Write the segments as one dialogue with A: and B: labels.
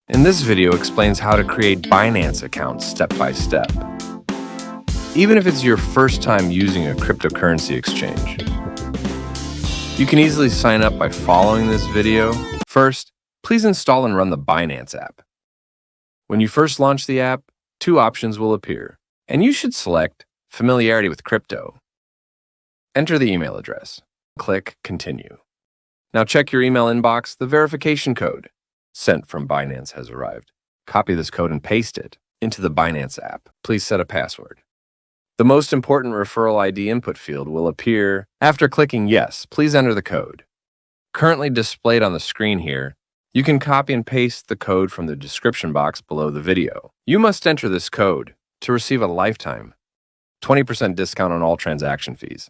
A: In this video explains how to create Binance accounts step by step. Even if it's your first time using a cryptocurrency exchange, you can easily sign up by following this video. First, please install and run the Binance app. When you first launch the app, two options will appear, and you should select Familiarity with Crypto. Enter the email address. Click Continue. Now check your email inbox. The verification code sent from Binance has arrived. Copy this code and paste it into the Binance app. Please set a password. The most important referral ID input field will appear after clicking Yes. Please enter the code. Currently displayed on the screen here, you can copy and paste the code from the description box below the video. You must enter this code to receive a lifetime 20% discount on all transaction fees.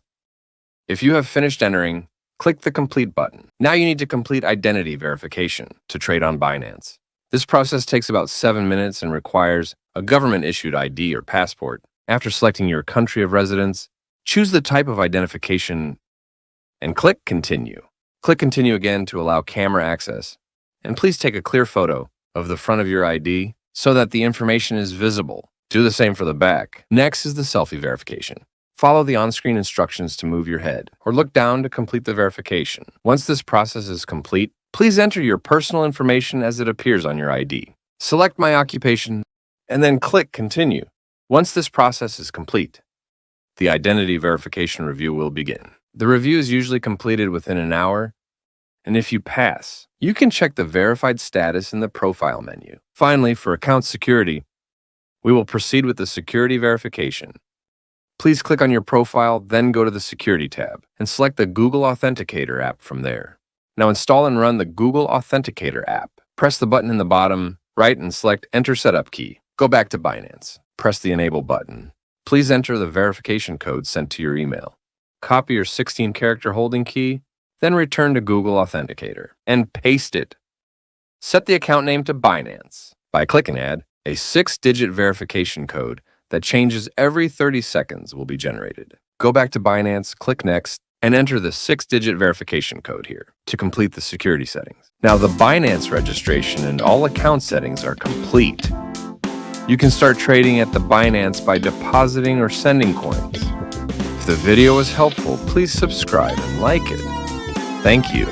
A: If you have finished entering, click the Complete button. Now you need to complete identity verification to trade on Binance. This process takes about 7 minutes and requires a government-issued ID or passport. After selecting your country of residence, choose the type of identification and click Continue. Click Continue again to allow camera access. And please take a clear photo of the front of your ID so that the information is visible. Do the same for the back. Next is the selfie verification. Follow the on-screen instructions to move your head, or look down to complete the verification. Once this process is complete, please enter your personal information as it appears on your ID. Select My Occupation, and then click Continue. Once this process is complete, the identity verification review will begin. The review is usually completed within an hour, and if you pass, you can check the verified status in the profile menu. Finally, for account security, we will proceed with the security verification. Please click on your profile, then go to the Security tab and select the Google Authenticator app from there. Now install and run the Google Authenticator app. Press the button in the bottom right and select Enter Setup Key. Go back to Binance. Press the Enable button. Please enter the verification code sent to your email. Copy your 16-character holding key, then return to Google Authenticator and paste it. Set the account name to Binance by Click and Add. A 6-digit verification code that changes every 30 seconds will be generated. Go back to Binance, click Next, and enter the 6-digit verification code here to complete the security settings. Now the Binance registration and all account settings are complete. You can start trading at the Binance by depositing or sending coins. If the video was helpful, please subscribe and like it. Thank you.